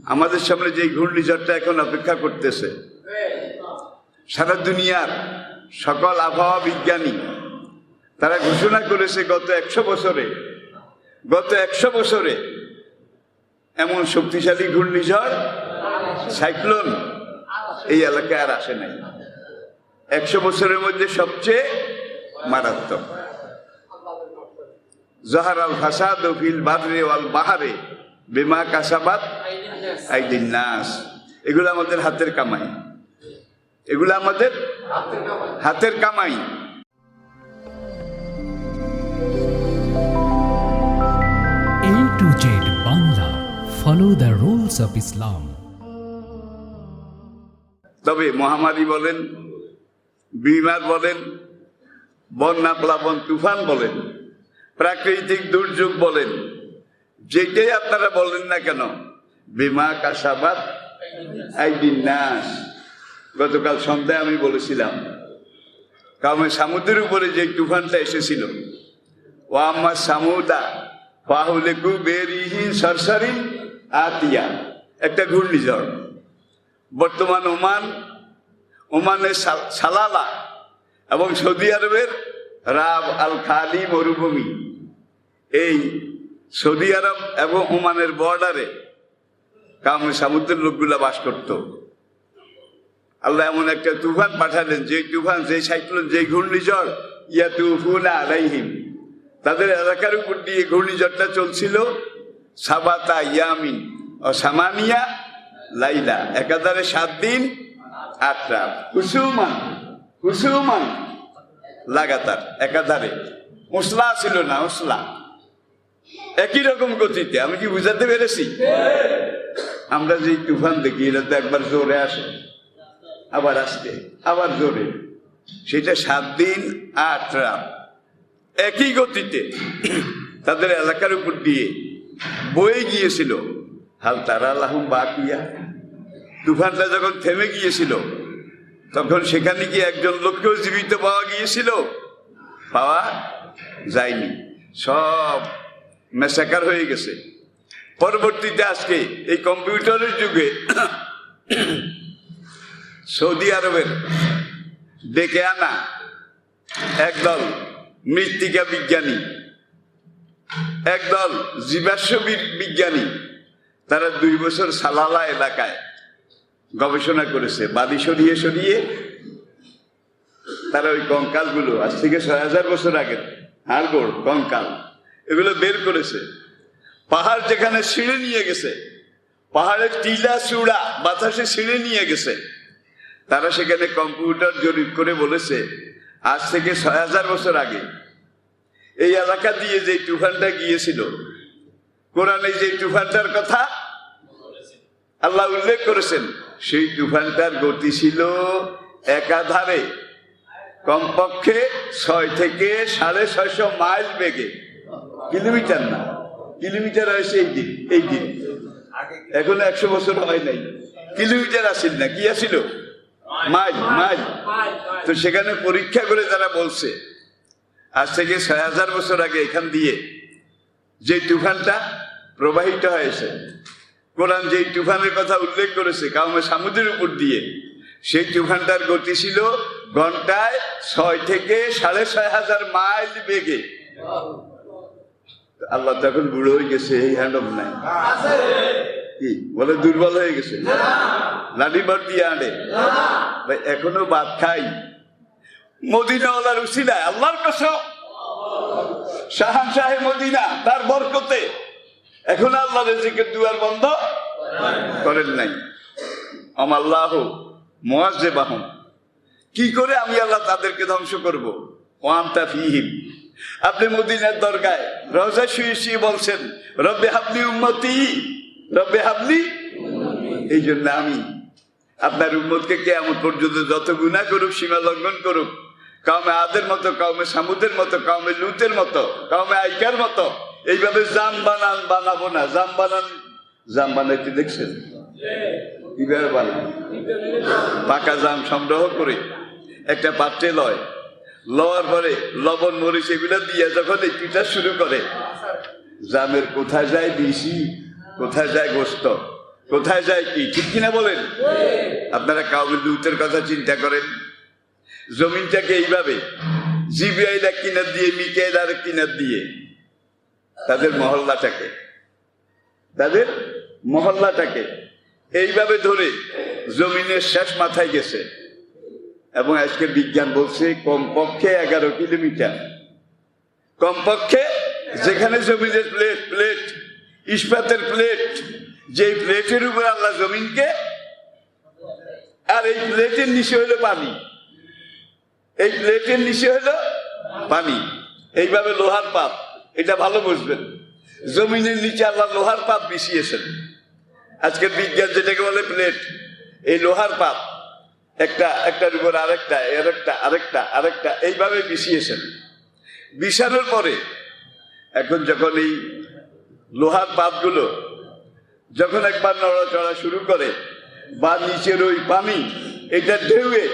আমাদের সামনে যে ঘূর্ণিঝড়টা এখন অপেক্ষা করতেছে, সারা দুনিয়ার সকল আবহাওয়া বিজ্ঞানী তারা ঘোষণা করেছে গত 100 বছরে এমন শক্তিশালী ঘূর্ণিঝড় সাইক্লোন এই এলাকায় আর আসে নাই। 100 বছরের মধ্যে সবচেয়ে মারাত্মক। জাহারাল ফাসাদু ফিল বাররি ওয়াল বাহরি বিমা কাসাবাত আইদিন নাস। এগুলো আমাদের হাতের কামাই, এগুলো আমাদের হাতের কামাই। A to Z Bangla, follow the rules of Islam. তবে মহামারী বলেন, বিমার বলেন, বন্যা প্লাবন তুফান বলেন, প্রাকৃতিক দুর্যোগ বলেন, যেটাই আপনারা বলেন না কেন, বিমা কাসাবাত আইদিন নাস। গতকাল সন্ধ্যায় আমি বলেছিলাম কারণ সামুদ্রের উপরে যে তুফানটা এসেছিল, ও আমার সামুদা ফাহুলেকু বেরিহি সরসরি আতিয়া, একটা ঘূর্ণিঝড়। বর্তমান ওমানের সালালা এবং সৌদি আরবের রাব আল খালি মরুভূমি, এই সৌদি আরব এবং ওমানের বর্ডারে কারণ সমুদ্রের লোকগুলা বাস করত। আল্লাহ এমন একটা তুফান পাঠালেন, যে তুফান, যে সাইক্লোন, যে ঘূর্ণিঝড়, ইয়াতুফুনা আলাইহিম, তাদের এলাকার উপর দিয়ে ঘূর্ণিঝড়টা চলছিল সাবাতা ইয়ামিন ও সামানিয়া লাইলা, একাধারে 7 দিন 8 রাত, হুসুমান লাগাতার একাধারে। ওসলা ছিল না, ওসলা একই রকম গতিতে। আমি কি বুঝাতে পেরেছি? আমরা যে তুফান দেখি এটা তো একবার জোরে আসে, আবার আসতে, আবার জোরে, সেটা 7 দিন 8 রাত একই গতিতে তাদের এলাকার উপর দিয়ে বয়ে গিয়েছিল। হাল তারা লাহুম বাকিয়া, তুফানটা যখন থেমে গিয়েছিল তখন সেখানে কি একজন লোককেও জীবিত পাওয়া গিয়েছিল? পাওয়া যায়নি, সব মেসাকার হয়ে গেছে। পরবর্তীতে আজকে এই কম্পিউটারের যুগে সৌদি আরবের ডেকে আনা একদল মৃত্তিকা বিজ্ঞানী, একদল জীবাশ্ম বিজ্ঞানী, তারা 2 বছর সালালা এলাকায় গবেষণা করেছে। বালি সরিয়ে সরিয়ে তারা ওই কঙ্কালগুলো, আজ থেকে 6000 বছর আগের হাড়গোড় কঙ্কাল, এগুলো বের করেছে। পাহাড় যেখানে ছিঁড়ে নিয়ে গেছে, পাহাড়ের টিলা চূড়া বাতাসে ছিঁড়ে নিয়ে গেছে, তারা সেখানে কম্পিউটার জরিপ করে বলেছে আজ থেকে 6000 বছর আগে এই এলাকা দিয়ে যে তুফানটা গিয়েছিল, কোরআনে যে তুফানটার কথা আল্লাহ উল্লেখ করেছেন, সেই তুফানটার গতি ছিল একাধারে কমপক্ষে 6 থেকে 650 মাইল বেগে। কিলোমিটার না, কিলোমিটার হয়েছে এই দিন এখন 100 বছর হয় নাই, কিলোমিটার আসিল না, কি আসিল? মাইল। তো সেখানে পরীক্ষা করে তারা বলছে আজ থেকে 6000 বছর আগে এখান দিয়ে যে তুফানটা প্রবাহিত হয়েছে, কোরআন যে তুফানের কথা উল্লেখ করেছে কাউমে সামুদ্রের উপর দিয়ে, সেই তুফানটার গতি ছিল ঘন্টায় 6 থেকে 6500 মাইল বেগে। আল্লাহ তো এখন বুড়ো হয়ে গেছে, এই হ্যান্ডম নাই, কি বলে দুর্বল হয়ে গেছে, লাঠি বার দিয়ে আনে ভাই, এখনো ভাত খাই মদিনাওয়ালার উসিলায়, আল্লাহর কসম, শাহানশাহে মদিনা তার বরকতে এখন আল্লাহ রিজিকের দুয়ার বন্ধ করেন নাই। আমাল্লাহু মুআযযিবাহুম, কি করে আমি আল্লাহ তাদেরকে ধ্বংস করব? ওয়া আনতা ফীহিম, আপনি মদিনার দরগায় রওজা শুয়ে শুয়ে বলছেন রব্বে হাবলি উম্মতি, রব্বে হাবলি। এই জন্য আমি আপনার উম্মতকে কিয়ামত পর্যন্ত যত গুনাহ করুক, সীমা লঙ্ঘন করুক, কাউমে আদের মতো, কাউমে সামুদের মতো, কাউমে লুতের মতো, কাউমে আইকার মতো এইভাবে জাম বানাবো না। জাম বানাইতে দেখছেন কিভাবে বানায়? পাকা জাম সংগ্রহ করে একটা পাত্রে লওয়ার পরে লবণ মরিচ এগুলো দিয়ে যখন এই পিঠা শুরু করে, জামের কোথায় যায় দিশি, কোথায় যায় গোস্ত, কোথায় যায় কি, ঠিক কিনা বলেন? আপনারা কাউমে লুতের কথা চিন্তা করেন, জমিনটাকে এইভাবে জিব্রাইল এক কিনার দিয়ে, মিকাইল আরেক কিনার দিয়ে তাদের মহল্লাটাকে এইভাবে ধরে জমিনের শেষ মাথায় গেছে। এবং আজকে বিজ্ঞান বলছে কমপক্ষে 11 কিলোমিটার, কমপক্ষে, যেখানে জমিনের প্লেট ইস্পাতের প্লেট, যে প্লেটের উপর আল্লাহ জমিনকে, আর এই প্লেটের নিচে হইলো পানি, এই প্লেটের নিচে হইলো পানি, এইভাবে লোহার পাত, এটা ভালো বুঝবেন। জমিনের নিচে আল্লাহ লোহার পাত বিছিয়েছেন। আজকের বিজ্ঞান যেটাকে বলে প্লেট, এই লোহার পাত একটার উপর আরেকটা এইভাবে বিছিয়েছেন। বিছানোর পরে এখন যখন এই লোহার পাতগুলো যখন একবার নড়াচড়া শুরু করে, বা নিচের ওই পানি এটা ঢেউয়ে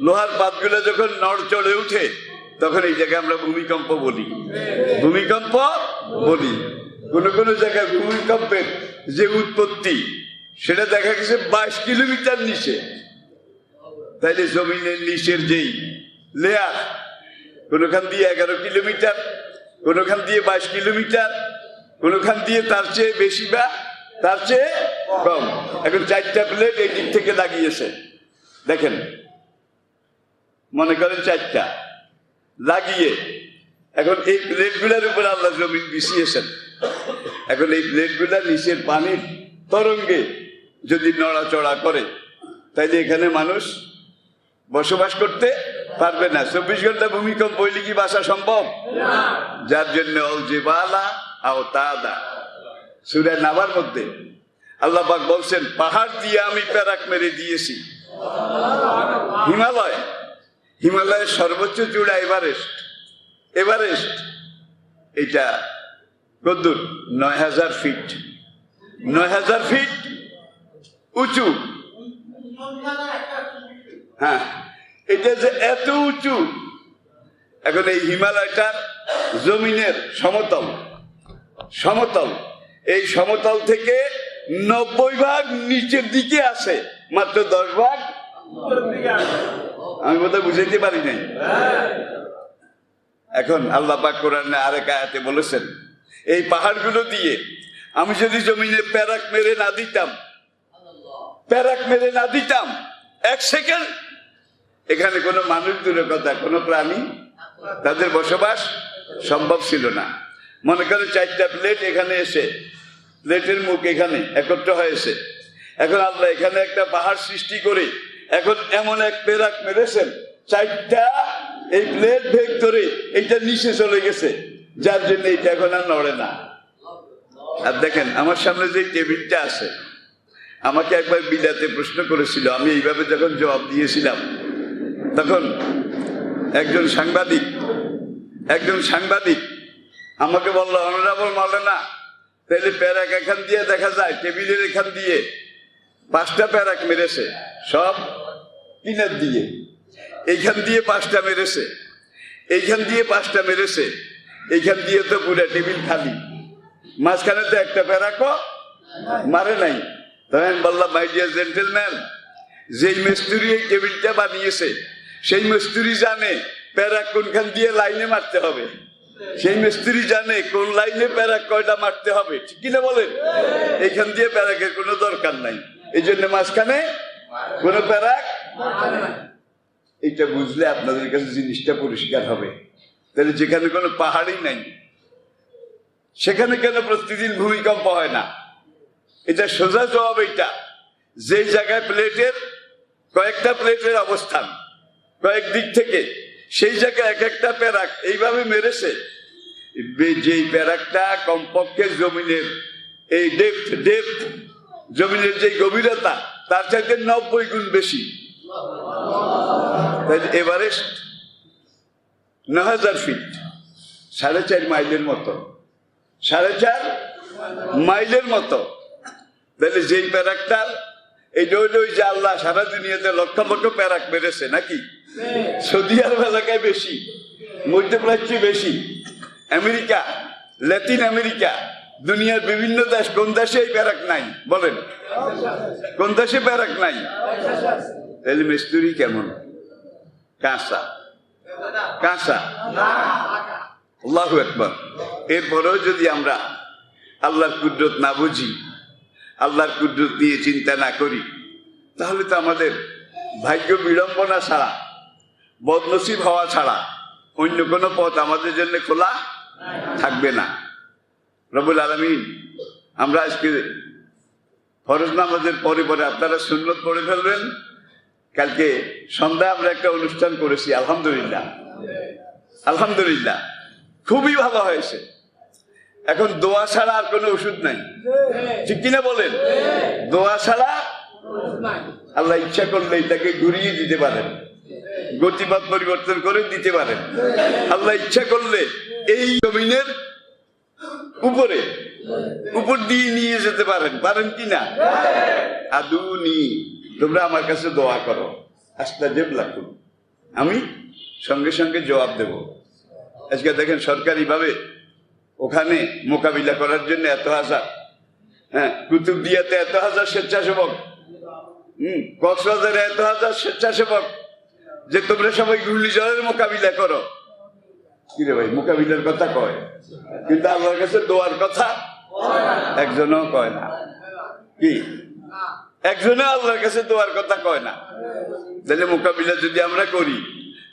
লোহার পাতগুলো যখন নড়চড়ে উঠে, তখন এই জায়গায় আমরা ভূমিকম্প বলি। কোনো জায়গায় ভূমিকম্পের যে উৎপত্তি, সেটা দেখা গেছে 22 কিলোমিটার নিচে। তাইলে জমিনের নিচের যেই লেয়ার, কোনোখান দিয়ে 11 কিলোমিটার, কোনোখান দিয়ে 22 কিলোমিটার, কোনোখান দিয়ে তার চেয়ে বেশি বা তার চেয়ে কম। এখন 4টা প্লেট এই দিক থেকে লাগিয়েছে, দেখেন, মনে করেন 4টা লাগিয়ে, এখন এই প্লেটগুলোর উপর আল্লাহ জমিন বিছিয়েছেন। এখন এই প্লেটগুলা নিচের পানির তরঙ্গে যদি নড়াচড়া করে, তাইলে এখানে মানুষ বসবাস করতে পারবে না। 24 ঘন্টা ভূমিকম্প হইলে কি বাসা সম্ভব? যার জন্য সূরা নাবার মধ্যে আল্লাহ পাক বলছেন, পাহাড় দিয়ে আমি প্যারাক মেরে দিয়েছি। হিমালয়ের সর্বোচ্চ চূড়া এভারেস্ট, এটা কদ্দুর 9000 ফিট, 9000 ফিট উঁচু। হ্যাঁ, এটা যে এত উঁচু, এখন এই হিমালয়টার জমিনের সমতল, এই সমতল থেকে 90 ভাগ নিচের দিকে আছে, মাত্র 10 ভাগ। আমি বোধহয় বুঝাইতে পারি নাই। এখন আল্লাহ পাক কোরআনে আরেক আয়াতে বলেছেন, এই পাহাড়গুলো দিয়ে আমি যদি জমিনে প্যারাক মেরে না দিতাম 1 সেকেন্ড, এখানে কোনো মানুষ দূরের কথা, কোনো প্রাণী তাদের বসবাস সম্ভব ছিল না। মনে করে 4টা প্লেট এখানে এসে, প্লেটের মুখ এখানে একত্র হয়েছে। এখন আল্লাহ এখানে একটা পাহাড় সৃষ্টি করে এখন এমন এক প্যারাক মেরেছেন, 4টা এই প্লেট ভেগ ধরে এইটা নিচে চলে গেছে, যার জন্য এইটা এখন আর নড়ে না। আর দেখেন, আমার সামনে যে টেবিলটা আছে, আমাকে একবার বিলাতে প্রশ্ন করেছিল, আমি এইভাবে যখন জবাব দিয়েছিলাম, তখন একজন সাংবাদিক আমাকে বললো, অনারেবল মাওলানা, তাহলে প্যারাক এখান দিয়ে দেখা যায়, টেবিলের এখান দিয়ে 5টা প্যারাক মেরেছে, সব কিনার দিয়ে, এইখান দিয়ে 5টা মেরেছে, এইখান দিয়ে 5টা মেরেছে, এইখান দিয়ে তো পুরো টেবিল খালি, মাঝখানে তো একটা প্যারাকও মারে নাই। তখন বললাম, মাই ডিয়ার জেন্টেলম্যান, যেই মিস্ত্রি এই টেবিলটা বানিয়েছে, সেই মিস্ত্রি জানে প্যারাক কোনখান দিয়ে লাইনে মারতে হবে, সেই মিস্ত্রি জানে কোন লাইনে প্যারাক কয়টা মারতে হবে, ঠিক কিনা বলেন? এইখান দিয়ে প্যারাকের কোনো দরকার নাই, এই জন্য মাঝখানে কোনো প্যারাক। এটা বুঝলে আপনাদের কাছে জিনিসটা পরিষ্কার হবে। তাহলে যেখানে কোনো পাহাড়ই নাই, সেখানে কেন প্রতিদিন ভূমিকম্প হয় না? এটা সোজা জবাব এইটা, যেই জায়গায় কয়েকটা প্লেটের অবস্থান কয়েক দিক থেকে, সেই জায়গায় এক একটা প্যারাক এইভাবে মেরেছে, যেই প্যারাকটা কমপক্ষে জমিনের এই ডেপথ, জমিনের যে গভীরতা, তার চাইতে 90 গুণ বেশি। এভারেস্ট 9000 ফিট, 4.5 মাইলের মতো, 4.5 মাইলের মতো। তাহলে যেই প্যারাকটার, এই যে আল্লাহ সারা দুনিয়াতে লক্ষ লক্ষ প্যারাক মেরেছে নাকি? সৌদি আরব এলাকায় বেশি, মধ্যপ্রাচ্যে বেশি, আমেরিকা, ল্যাটিন আমেরিকা, দুনিয়ার বিভিন্ন দেশ, কোন দেশে এই ব্যারাক নাই বলেন? কোন দেশে ব্যারাক নাই? তাহলে মিস্ত্রি কেমন? কাঁচা কাঁচা। আল্লাহু আকবার। এরপরেও যদি আমরা আল্লাহর কুদরত না বুঝি, আল্লাহর কুদরত নিয়ে চিন্তা না করি, তাহলে তো আমাদের ভাগ্য বিড়ম্বনা ছাড়া, বদনসিব হওয়া ছাড়া অন্য কোনো পথ আমাদের জন্য খোলা থাকবে না। রব্বুল আলামিন, আমরা আজকে ফরজ নামাজের পরে পরে আপনারা সুন্নত পড়ে ফেলবেন। কালকে সন্ধ্যা আমরা একটা অনুষ্ঠান করেছি, আলহামদুলিল্লাহ আলহামদুলিল্লাহ, খুবই ভালো হয়েছে। এখন দোয়া ছাড়া আর কোনো ওষুধ নাই, ঠিক কিনা বলেন? দোয়া ছাড়া আল্লাহ ইচ্ছা করলে এটাকে ঘুরিয়ে দিতে পারেন, গতিপথ পরিবর্তন করে দিতে পারেন। আল্লাহ ইচ্ছা করলে এই জমিনের উপরে উপর দিয়ে নিয়ে যেতে পারেন, পারেন কিনা? আদুনি, তোমরা আমার কাছে দোয়া করো, আস্তাজিব লাকুম, আমি সঙ্গে সঙ্গে জবাব দেব। আজকে দেখেন সরকারিভাবে ওখানে মোকাবিলা করার জন্য এত হাজার, হ্যাঁ, কুতুবদিয়াতে এত হাজার স্বেচ্ছাসেবক, কক্সবাজারে এত হাজার স্বেচ্ছাসেবক, যে তোমরা সবাই ঘূর্ণিঝড়ের মোকাবিলা করো। কিরে ভাই, মোকাবিলার কথা কয়, কিন্তু আল্লাহর কাছে দোয়ার কথা একজনও কয় না। কি একজনও আল্লাহর কাছে দোয়ার কথা কয় না? তাহলে মোকাবিলা যদি আমরা করি,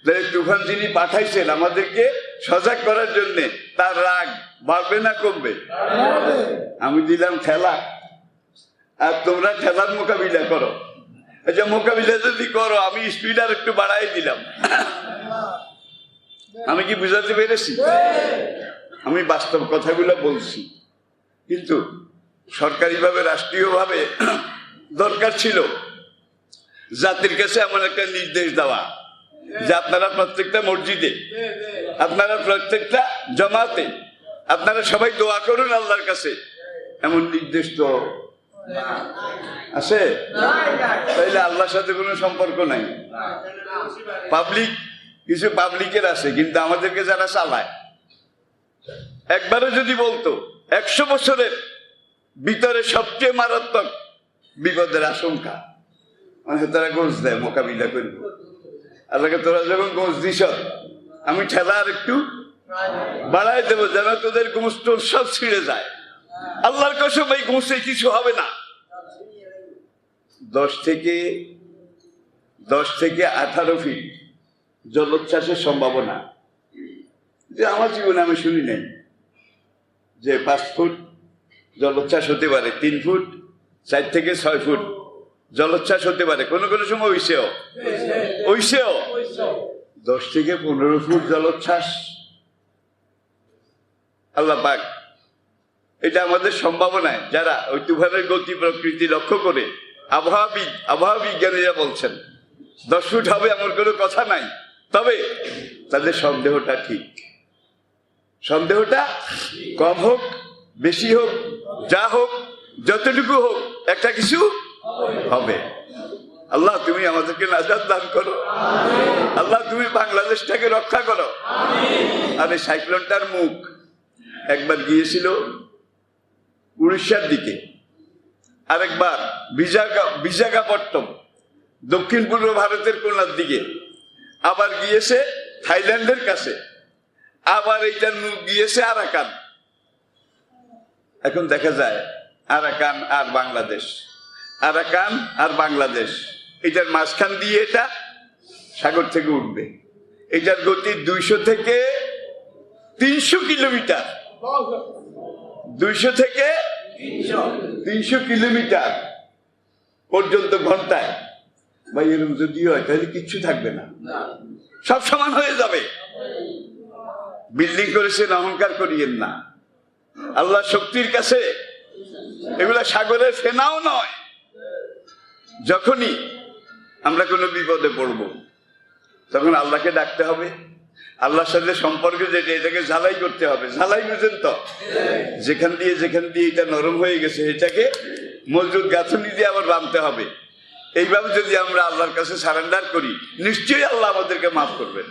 তাহলে তুফান যিনি পাঠাইছেন আমাদেরকে সজাগ করার জন্য, তার রাগ বাড়বে না কমবে? আমি দিলাম ঠেলা, আর তোমরা ঠেলার মোকাবিলা করো। আচ্ছা, মোকাবিলা যদি করো, আমি স্পিড আর একটু বাড়াই দিলাম। আমি কি বুঝাতে পেরেছি? আমি বাস্তব কথাগুলো বলছি, কিন্তু সরকারিভাবে, রাষ্ট্রীয়ভাবে দরকার ছিল জাতির কাছে এমন একটা নির্দেশ দেওয়া যে আপনারা প্রত্যেকটা মসজিদে, আপনারা প্রত্যেকটা জমাতে, আপনারা সবাই দোয়া করুন আল্লাহর কাছে। এমন নির্দেশ তো আছে? তাইলে আল্লাহর সাথে কোনো সম্পর্ক নাই। পাবলিক, কিছু পাবলিকের আছে, কিন্তু আমাদেরকে যারা চালায়, একবারও যদি বলতো 100 বছরের ভিতরে সবচেয়ে মারাত্মক বিপদের আশঙ্কা, মানে তারা গোঁজ দেয়, মোকাবিলা করবো। আল্লাহকে তোরা যখন গোঁজ দিস, আমি ঠেলা আর একটু বাড়াই দেবো, যেন তোদের গোঁজ টোজ সব ছিঁড়ে যায়। আল্লাহর কসম, এই গোঁজে কিছু হবে না। 10 থেকে 18 ফিট জলোচ্ছ্বাসের সম্ভাবনা, যে আমার জীবনে আমি শুনি নাই যে 5 ফুট জলোচ্ছ্বাস হতে পারে, 3 ফুট, 4 থেকে 6 ফুট জলোচ্ছ্বাস হতে পারে, কোনো কোনো সময় ওইসেও 10 থেকে 15 ফুট জলোচ্ছ্বাস। আল্লাহ পাক এটা আমাদের সম্ভাবনায়, যারা ওই তুফানের গতি প্রকৃতি লক্ষ্য করে আবহাওয়া বিজ্ঞানীরা বলছেন 10 ফুট হবে এমন কোনো কথা নাই। তবে তাদের সন্দেহটা ঠিক, সন্দেহটা কম হোক বেশি হোক, যা হোক, যতটুকু হোক, একটা কিছু হবে। আল্লাহ তুমি আমাদেরকে নাজাত দান করো, আল্লাহ তুমি বাংলাদেশটাকে রক্ষা করো। আর এই সাইক্লোনটার মুখ একবার গিয়েছিল উড়িষ্যার দিকে, আরেকবার বিশাখাপট্টনম দক্ষিণ পূর্ব ভারতের কোনার দিকে, আবার গিয়েছে থাইল্যান্ডের কাছে, আবার এইটার মুখ গিয়েছে আরাকান। এখন দেখা যায় আরাকান আর বাংলাদেশ, আরাকান আর বাংলাদেশ, এটার মাঝখান দিয়ে এটা সাগর থেকে উঠবে। এটার গতি 200 থেকে 300 কিলোমিটার, 200 থেকে 300 কিলোমিটার পর্যন্ত ঘন্টায়। ভাই, এরকম যদি হয় তাহলে কিচ্ছু থাকবে না, সব সমান হয়ে যাবে। বিল্ডিং করেছেন, অহংকার করিয়েন না। আল্লাহ শক্তির কাছে এগুলা সাগরের ফেনাও নয়। যখনই আমরা কোনো বিপদে পড়ব, তখন আল্লাহকে ডাকতে হবে, আল্লাহর সাথে সম্পর্ক যেটা, এটাকে ঝালাই করতে হবে। ঝালাই বুঝেন তো? যেখান দিয়ে এটা নরম হয়ে গেছে, এটাকে মজবুত গাঁথনি দিয়ে আবার বাঁধতে হবে। এইভাবে যদি আমরা আল্লাহর কাছে সারেন্ডার করি, নিশ্চয়ই আল্লাহ আমাদেরকে মাফ করবেন।